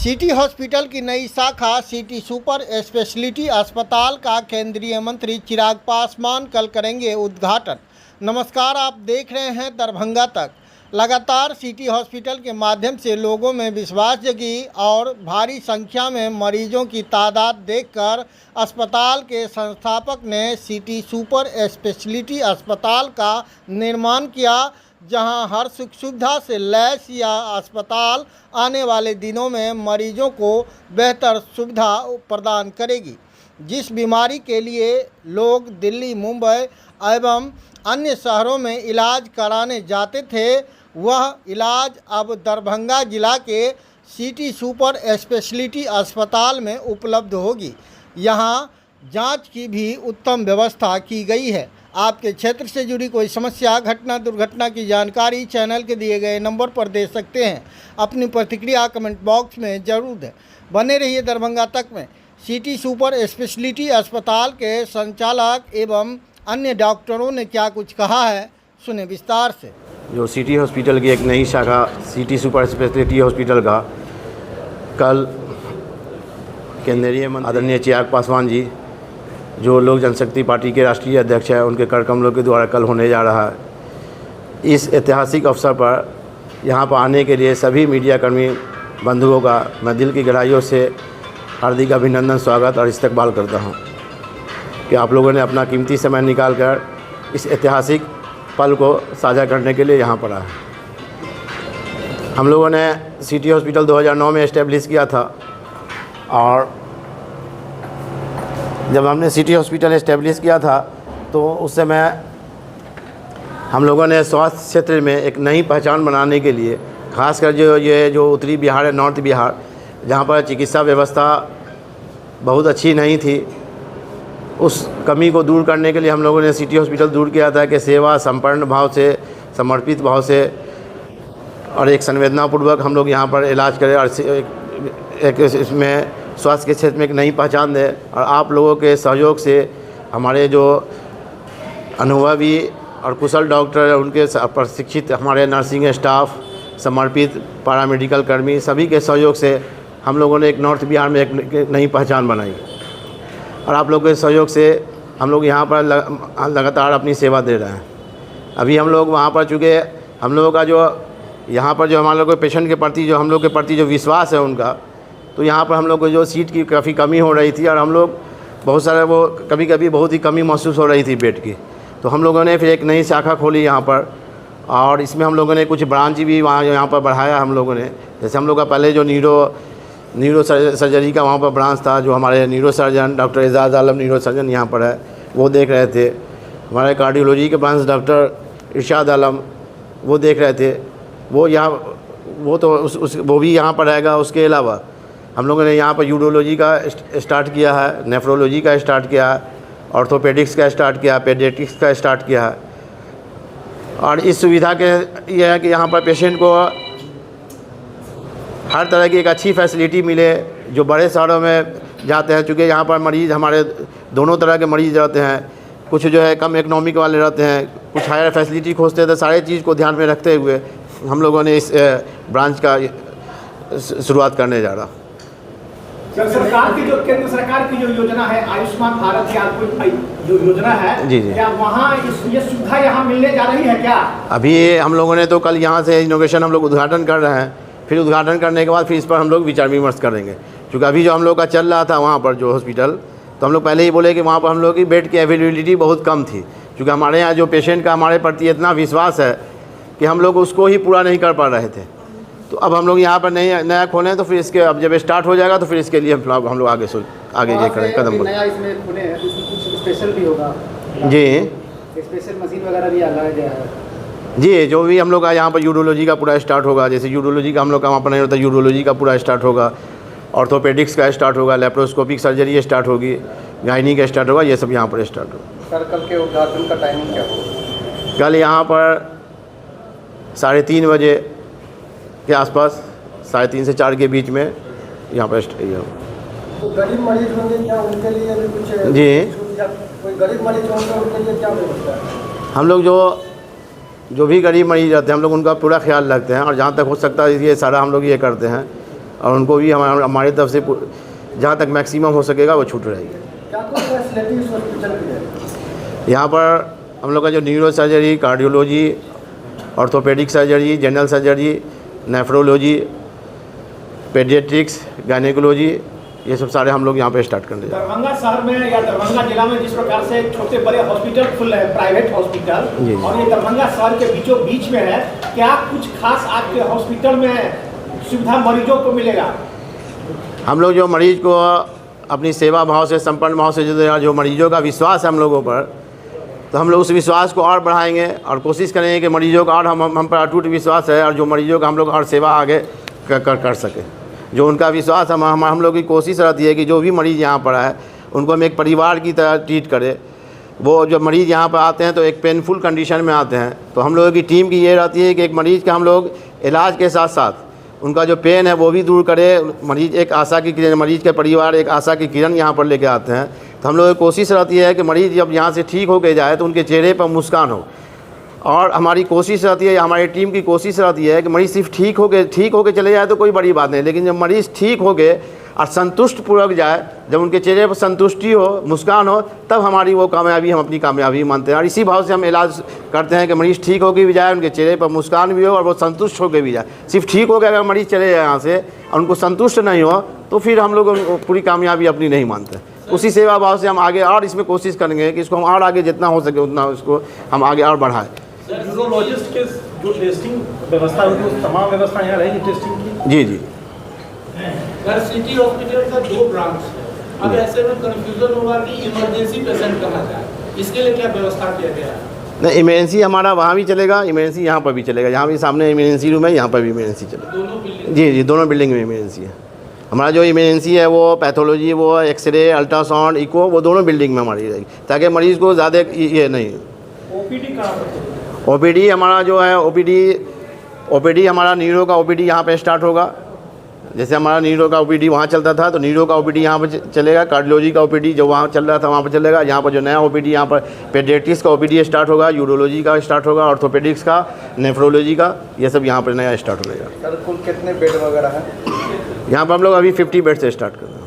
City hospital की नई शाखा सिटी सुपर स्पेशलिटी अस्पताल का केंद्रीय मंत्री चिराग पासवान कल करेंगे उद्घाटन। नमस्कार, आप देख रहे हैं दरभंगा तक। लगातार सिटी हॉस्पिटल के माध्यम से लोगों में विश्वास जगी और भारी संख्या में मरीजों की तादाद देखकर अस्पताल के संस्थापक ने सिटी सुपर स्पेशलिटी अस्पताल का निर्माण किया, जहां हर सुख सुविधा से लैस यह अस्पताल आने वाले दिनों में मरीजों को बेहतर सुविधा प्रदान करेगी। जिस बीमारी के लिए लोग दिल्ली, मुंबई एवं अन्य शहरों में इलाज कराने जाते थे, वह इलाज अब दरभंगा जिला के सिटी सुपर स्पेशलिटी अस्पताल में उपलब्ध होगी। यहां जांच की भी उत्तम व्यवस्था की गई है। आपके क्षेत्र से जुड़ी कोई समस्या, घटना, दुर्घटना की जानकारी चैनल के दिए गए नंबर पर दे सकते हैं। अपनी प्रतिक्रिया कमेंट बॉक्स में जरूर दें। बने रहिए दरभंगा तक में। सिटी सुपर स्पेशलिटी अस्पताल के संचालक एवं अन्य डॉक्टरों ने क्या कुछ कहा है, सुने विस्तार से। जो सिटी हॉस्पिटल की एक नई शाखा सिटी सुपर स्पेशलिटी हॉस्पिटल का कल केंद्रीय मंत्री आदरणीय चिराग पासवान जी, जो लोक जनशक्ति पार्टी के राष्ट्रीय अध्यक्ष हैं, उनके कर कमलों के द्वारा कल होने जा रहा है। इस ऐतिहासिक अवसर पर यहाँ पर आने के लिए सभी मीडियाकर्मी बंधुओं का मैं दिल की गहराइयों से हार्दिक अभिनंदन, स्वागत और इस्तकबाल करता हूँ कि आप लोगों ने अपना कीमती समय निकालकर इस ऐतिहासिक पल को साझा करने के लिए यहाँ पर आए। हम लोगों ने सिटी हॉस्पिटल 2009 में इस्टेब्लिश किया था और जब हमने सिटी हॉस्पिटल इस्टेब्लिश किया था तो उस समय हम लोगों ने स्वास्थ्य क्षेत्र में एक नई पहचान बनाने के लिए, खासकर जो उत्तरी बिहार है, नॉर्थ बिहार, जहाँ पर चिकित्सा व्यवस्था बहुत अच्छी नहीं थी, उस कमी को दूर करने के लिए हम लोगों ने सिटी हॉस्पिटल दूर किया था कि सेवा संपन्न भाव से, समर्पित भाव से और एक संवेदनापूर्वक हम लोग यहाँ पर इलाज करें और एक इसमें स्वास्थ्य के क्षेत्र में एक नई पहचान दें। और आप लोगों के सहयोग से हमारे जो अनुभवी और कुशल डॉक्टर, उनके प्रशिक्षित हमारे नर्सिंग स्टाफ, समर्पित पैरामेडिकल कर्मी, सभी के सहयोग से हम लोगों ने एक नॉर्थ बिहार में एक नई पहचान बनाई। और आप लोगों के सहयोग से हम लोग यहाँ पर लगातार अपनी सेवा दे रहे हैं। अभी हम लोग वहाँ पर, चूँकि हम लोगों का जो यहाँ पर जो हमारे लोगों के पेशेंट के प्रति जो हम लोग के प्रति जो विश्वास है उनका, तो यहाँ पर हम लोग को जो सीट की काफ़ी कमी हो रही थी और हम लोग बहुत सारे वो कभी कभी बहुत ही कमी महसूस हो रही थी बेड की, तो हम लोगों ने फिर एक नई शाखा खोली यहाँ पर। और इसमें हम लोगों ने कुछ ब्रांच भी यहाँ पर बढ़ाया हम लोगों ने। जैसे हम लोग का पहले जो न्यूरो सर्जरी का वहाँ पर ब्रांच था, जो हमारे न्यूरो सर्जन डॉक्टर एजाज आलम न्यूरो सर्जन यहाँ पर है, वो देख रहे थे। हमारे कार्डियोलॉजी के ब्रांच डॉक्टर इरशाद आलम वो देख रहे थे, वो वो भी यहाँ पर रहेगा। उसके अलावा हम लोगों ने यहाँ पर यूरोलॉजी का स्टार्ट किया है, नेफ्रोलॉजी का स्टार्ट किया है, ऑर्थोपेडिक्स का स्टार्ट किया, पेडियाट्रिक्स का स्टार्ट किया है। और इस सुविधा के ये है कि यहाँ पर पेशेंट को हर तरह की एक अच्छी फैसिलिटी मिले। जो बड़े शहरों में जाते हैं, चूँकि यहाँ पर मरीज़ हमारे दोनों तरह के मरीज़ रहते हैं, कुछ जो है कम इकोनॉमिक वाले रहते हैं, कुछ हायर फैसिलिटी खोजते हैं। तो सारे चीज़ को ध्यान में रखते हुए हम लोगों ने इस ब्रांच का शुरुआत करने जा रहा। सरकार की जो केंद्र सरकार की जो योजना है आयुष्मान भारत या कोई जो योजना है, जी, क्या वहाँ ये सुविधा यहाँ मिलने जा रही है क्या? अभी हम लोगों ने तो कल यहाँ से इनोवेशन हम लोग उद्घाटन कर रहे हैं। फिर उद्घाटन करने के बाद फिर इस पर हम लोग विचार विमर्श करेंगे। क्योंकि अभी जो हम लोग का चल रहा था वहाँ पर जो हॉस्पिटल, तो हम लोग पहले ही बोले कि वहाँ पर हम लोग की बेड की अवेलेबिलिटी बहुत कम थी। क्योंकि हमारे यहाँ जो पेशेंट का हमारे प्रति इतना विश्वास है कि हम लोग उसको ही पूरा नहीं कर पा रहे थे। तो अब हम लोग यहाँ पर नया खोलें, तो फिर इसके अब जब स्टार्ट हो जाएगा तो फिर इसके लिए हम लोग आगे ये करें कदम बढ़ें। नया इसमें खुले हैं, इसमें कुछ स्पेशल भी होगा जी, स्पेशल मशीन वगैरह भी लगाया गया है जी। जो भी हम लोग का यहाँ पर यूरोलॉजी का पूरा स्टार्ट होगा। जैसे यूरोलॉजी का हम लोग का वहाँ पर नहीं होता, यूरोलॉजी का पूरा स्टार्ट होगा, ऑर्थोपेडिक्स का स्टार्ट होगा, लेप्रोस्कोपिक सर्जरी स्टार्ट होगी, गायनी का स्टार्ट होगा, ये सब यहाँ पर स्टार्ट होगा। सर, कल के उद्घाटन का टाइमिंग क्या होगा? कल यहाँ पर 3:30 बजे के आसपास, 3:30 से 4 के बीच में यहाँ पर तो गरीब मरीज होंगे क्या, उनके लिए भी कुछ जी, कोई गरीब मरीज होंगे उनके लिए क्या व्यवस्था है? हम लोग जो भी गरीब मरीज रहते हैं हम लोग उनका पूरा ख्याल रखते हैं। और जहाँ तक हो सकता है ये सारा हम लोग ये करते हैं। और उनको भी हमारी तरफ से जहाँ तक मैक्सिमम हो सकेगा वो छूट रहेगी। क्या कुछ फैसिलिटीज हॉस्पिटल में है? यहाँ पर हम लोग का जो neuro surgery, cardiology, orthopaedic surgery, general surgery, nephrology, paediatrics, gynaecology, ये सब सारे हम लोग यहाँ पे स्टार्ट कर रहे हैं। दरभंगा शहर में या दरभंगा जिला में जिस प्रकार से छोटे बड़े हॉस्पिटल खुल रहे हैं, प्राइवेट हॉस्पिटल, जी। और ये दरभंगा शहर के बीचों बीच में है, क्या कुछ खास आपके हॉस्पिटल में सुविधा मरीजों को मिलेगा? हम लोग जो मरीज को अपनी सेवा भाव से, संपन्न भाव से जो मरीजों का विश्वास है हम लोगों पर, तो हम लोग उस विश्वास को और बढ़ाएंगे और कोशिश करेंगे कि मरीजों का और हम पर अटूट विश्वास है और जो मरीजों का हम लोग और सेवा आगे कर सकें। जो उनका विश्वास हम लोग की कोशिश रहती है कि जो भी मरीज़ यहाँ पर है उनको हम एक परिवार की तरह ट्रीट करें। वो जब मरीज़ यहाँ पर आते हैं तो एक पेनफुल कंडीशन में आते हैं, तो हम लोगों की टीम की ये रहती है कि एक मरीज़ का हम लोग इलाज के साथ साथ उनका जो पेन है वो भी दूर करें। मरीज़ एक आशा की किरण, मरीज़ के परिवार एक आशा की किरण यहाँ पर लेके आते हैं। तो हम लोगों की कोशिश रहती है कि मरीज़ जब यहाँ से ठीक होके जाए तो उनके चेहरे पर मुस्कान हो, और हमारी कोशिश रहती है, हमारी टीम की कोशिश रहती है कि मरीज़ सिर्फ ठीक होके चले जाए तो कोई बड़ी बात नहीं, लेकिन जब मरीज़ ठीक हो गए और संतुष्टपूर्वक जाए, जब उनके चेहरे पर संतुष्टि हो, मुस्कान हो, तब हमारी वो कामयाबी, हम अपनी कामयाबी मानते हैं। और इसी भाव से हम इलाज करते हैं कि मरीज़ ठीक होकर भी जाए, उनके चेहरे पर मुस्कान भी हो और वो संतुष्ट होकर भी जाए। सिर्फ ठीक हो गया अगर मरीज़ चले जाए यहाँ से और उनको संतुष्ट नहीं हो तो फिर हम लोग पूरी कामयाबी अपनी नहीं मानते। उसी सेवा भाव से हम आगे और इसमें कोशिश करेंगे कि इसको हम और आगे जितना हो सके उतना उसको हम आगे और बढ़ाएं। न्यूरोलॉजिस्ट के जो टेस्टिंग व्यवस्था होगी उस तमाम व्यवस्था यहाँ रहेगी टेस्टिंग की? जी जी। सर, सिटी हॉस्पिटल का 2 ब्रांच है, अब ऐसे में कंफ्यूजन होगा कि इमरजेंसी पेशेंट कहाँ जाए, इसके लिए क्या व्यवस्था किया गया है? नहीं, इमरजेंसी हमारा वहाँ भी चलेगा, इमरजेंसी यहाँ पर भी चलेगा। यहाँ भी सामने इमरजेंसी रूम है, यहाँ पर भी इमरजेंसी चलेगा। दोनों बिल्डिंग? जी जी, दोनों बिल्डिंग में इमरजेंसी है। हमारा जो इमरजेंसी है वो पैथोलॉजी, वो एक्सरे, अल्ट्रासाउंड, इको, वो दोनों बिल्डिंग में हमारी रहेगी, ताकि मरीज़ को ज़्यादा ये नहीं। ओपीडी कहाँ पर? ओपीडी हमारा जो है ओपीडी हमारा नीरो का ओपीडी यहाँ पे स्टार्ट होगा। जैसे हमारा नीरो का ओपीडी वहाँ चलता था तो नीरो का ओपीडी यहाँ पर चलेगा। कार्डियोलॉजी का ओपीडी जो वहाँ चल रहा था वहाँ पर चलेगा। यहाँ पर जो नया ओपीडी, यहाँ पर पेडियाट्रिक्स का ओपीडी स्टार्ट होगा, यूरोलॉजी का स्टार्ट होगा, ऑर्थोपेडिक्स का, नेफ्रोलॉजी का, ये सब यहाँ पर नया स्टार्ट हो जाएगा। सर, कुल कितने बेड वगैरह है? यहाँ पर हम लोग अभी 50 बेड से स्टार्ट कर रहे हैं।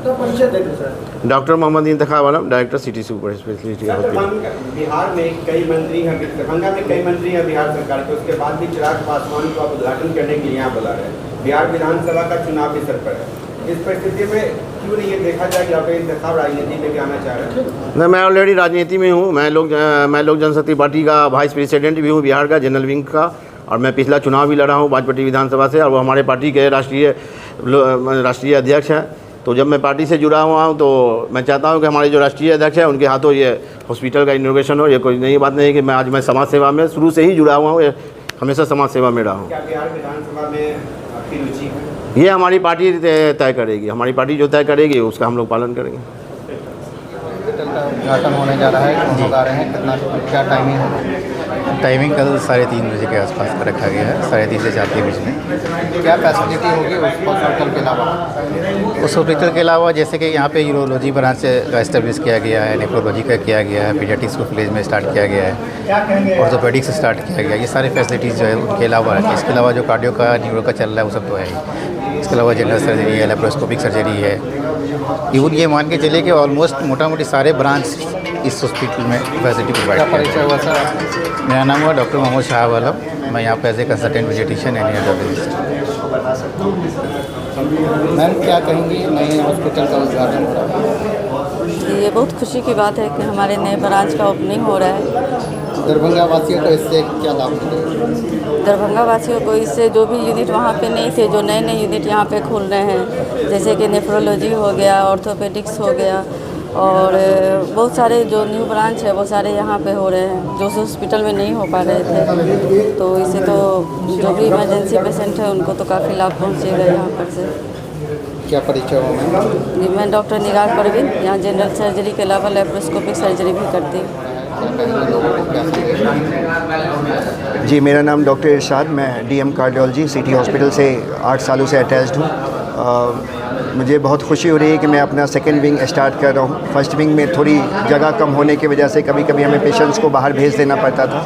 तो परिचय दे दो sir. Doctor Mohammad Intekhab Alam, director city super speciality hospital. Bihar में कई मंत्री हैं, दरभंगा में कई मंत्री हैं बिहार सरकार के, उसके बाद भी चिराग पासवान को आप उद्घाटन करने के लिए यहाँ बुला रहे हैं। बिहार विधानसभा का चुनाव भी सर पर है, इस परिस्थिति में क्यों नहीं ये देखा जाए कि आप इंतखाब राजनीति में भी आना चाह रहे हैं? नहीं, मैं ऑलरेडी राजनीति में हूँ। मैं लोक जनशक्ति पार्टी का वाइस प्रेसिडेंट भी हूँ बिहार का, जनरल विंग का, और मैं पिछला चुनाव भी लड़ा हूँ बाजपट्टी विधानसभा से, और वो हमारे पार्टी के राष्ट्रीय अध्यक्ष हैं। तो जब मैं पार्टी से जुड़ा हुआ हूँ तो मैं चाहता हूँ कि हमारे जो राष्ट्रीय अध्यक्ष हैं उनके हाथों ये हॉस्पिटल का इनॉग्रेशन हो। ये कोई नई बात नहीं है कि मैं समाज सेवा में शुरू से ही जुड़ा हुआ हूँ, हमेशा समाज सेवा में रहा हूँ। क्या बिहार विधानसभा में आपकी रुचि है? ये हमारी पार्टी तय करेगी। हमारी पार्टी जो तय करेगी उसका हम लोग पालन करेंगे। हॉस्पिटल का उद्घाटन होने जा रहा है, कौन लोग आ रहे हैं, कितना क्या टाइमिंग है? टाइमिंग कल 3:30 बजे के आसपास का रखा गया है, 3:30 से 4 के बीच में। क्या फैसिलिटी होगी उस हॉस्पिटल के अलावा? उस हॉस्पिटल के अलावा जैसे कि यहाँ पे यूरोलॉजी ब्रांच का इस्टेब्लिश किया गया है, नेफ्रोलॉजी का किया गया है, पीडियाट्रिक्स को विलेज में स्टार्ट किया गया है, ऑर्थोपेडिक्स स्टार्ट किया गया है। ये सारी फैसिलिटीज़ जो है उनके अलावा है। इसके अलावा जो कार्डियो का, न्यूरो का चल रहा है वो सब तो है ही। इसके अलावा जनरल सर्जरी है, लेप्रोस्कोपिक सर्जरी है। इवन ये मान के चलिए कि ऑलमोस्ट मोटा मोटी सारे ब्रांच इस हॉस्पिटल में फैसिलिटी प्रोवाइड क्या परिचय हुआ सर? मेरा नाम हुआ डॉक्टर मोहम्मद शाह आलम। मैं यहाँ पे as a consultant vegetation and endocrinist. Ma'am, क्या कहेंगी नए हॉस्पिटल का उद्घाटन हो रहा है? ये बहुत खुशी की बात है कि हमारे नए ब्रांच का ओपनिंग हो रहा है। दरभंगा वासियों को इससे क्या लाभ मिलेगा? दरभंगा वासियों को इससे जो भी यूनिट वहाँ पे नहीं थे, जो नए नए यूनिट यहाँ पे खुल रहे हैं, जैसे कि नेफ्रोलॉजी हो गया, ऑर्थोपेडिक्स हो गया, और बहुत सारे जो न्यू ब्रांच है वो सारे यहाँ पे हो रहे हैं जो हॉस्पिटल में नहीं हो पा रहे थे। तो इससे तो जो भी इमरजेंसी पेशेंट है उनको तो काफ़ी लाभ पहुँचेगा यहाँ पर से। क्या परिचय हो मैम? जी, मैं डॉक्टर निगार परवीन, यहाँ जनरल सर्जरी के अलावा लेप्रोस्कोपिक सर्जरी भी करती हूँ। जी, मेरा नाम डॉक्टर इरशाद, मैं डीएम कार्डियोलॉजी सिटी हॉस्पिटल से 8 सालों से अटैच्ड हूँ। मुझे बहुत खुशी हो रही है कि मैं अपना सेकंड विंग स्टार्ट कर रहा हूँ। फर्स्ट विंग में थोड़ी जगह कम होने की वजह से कभी कभी हमें पेशेंट्स को बाहर भेज देना पड़ता था,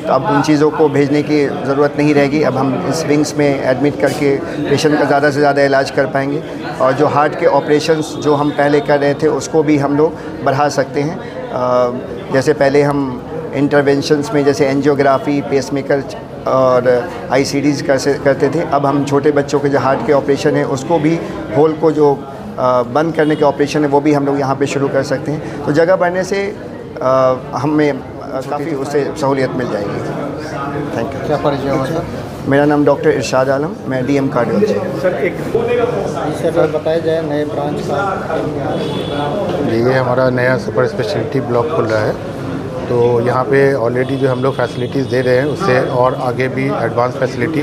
तो अब उन चीज़ों को भेजने की ज़रूरत नहीं रहेगी। अब हम इस विंग्स में एडमिट करके पेशेंट का ज़्यादा से ज़्यादा इलाज कर पाएंगे, और जो हार्ट के ऑपरेशंस जो हम पहले कर रहे थे उसको भी हम लोग बढ़ा सकते हैं। जैसे पहले हम इंटरवेंशंस में जैसे एंजियोग्राफी, पेसमेकर और आईसीडीज़ करते थे, अब हम छोटे बच्चों के जो हार्ट के ऑपरेशन है उसको भी, होल को जो बंद करने के ऑपरेशन है वो भी हम लोग यहाँ पे शुरू कर सकते हैं। तो जगह बढ़ने से हमें काफ़ी उससे सहूलियत मिल जाएगी। Thank you. क्या परिचय हो सर? मेरा नाम डॉक्टर इरशाद आलम, मैं डीएम कार्डियोलॉजी। सर बताया जाए नए ब्रांच का। ये हमारा नया सुपर स्पेशलिटी ब्लॉक खुल रहा है, तो यहाँ पे ऑलरेडी जो हम लोग फैसिलिटीज़ दे रहे हैं उससे और आगे भी एडवांस फैसिलिटी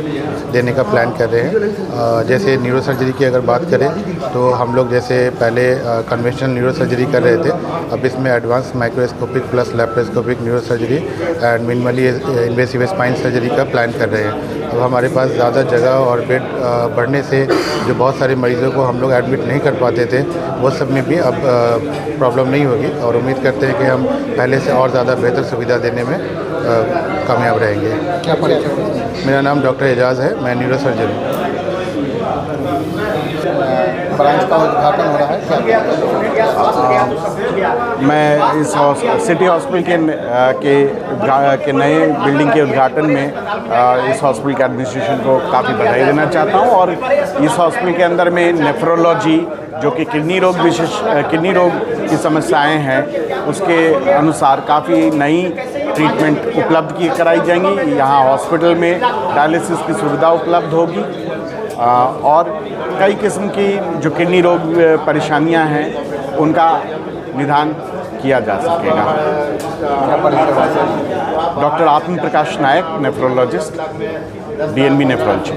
देने का प्लान कर रहे हैं। जैसे न्यूरो सर्जरी की अगर बात करें तो हम लोग जैसे पहले कन्वेंशनल न्यूरो सर्जरी कर रहे थे, अब इसमें advance microscopic plus laparoscopic neuro surgery and minimally invasive spine surgery का प्लान कर रहे हैं। अब हमारे पास ज़्यादा जगह और बेड बढ़ने से जो बहुत सारे मरीज़ों को हम लोग एडमिट नहीं कर पाते थे वो सब में भी अब प्रॉब्लम नहीं होगी, और उम्मीद करते हैं कि हम पहले से और ज़्यादा बेहतर सुविधा देने में कामयाब रहेंगे। क्या परिचय? मेरा नाम डॉक्टर एजाज़ है, मैं न्यूरो सर्जन हूँ। ब्रांच का उद्घाटन हो रहा है मैं इस सिटी हॉस्पिटल के नए बिल्डिंग के उद्घाटन में इस हॉस्पिटल के एडमिनिस्ट्रेशन को काफ़ी बधाई देना चाहता हूं, और इस हॉस्पिटल के अंदर में नेफ्रोलॉजी जो कि किडनी रोग की समस्याएं हैं उसके अनुसार काफ़ी नई ट्रीटमेंट उपलब्ध कराई जाएंगी। यहाँ हॉस्पिटल में डायलिसिस की सुविधा उपलब्ध होगी, और कई किस्म की जो किडनी रोग परेशानियां हैं उनका निदान किया जा सकेगा। डॉक्टर आत्म Prakash Nayak, nephrologist, DNB nephrology.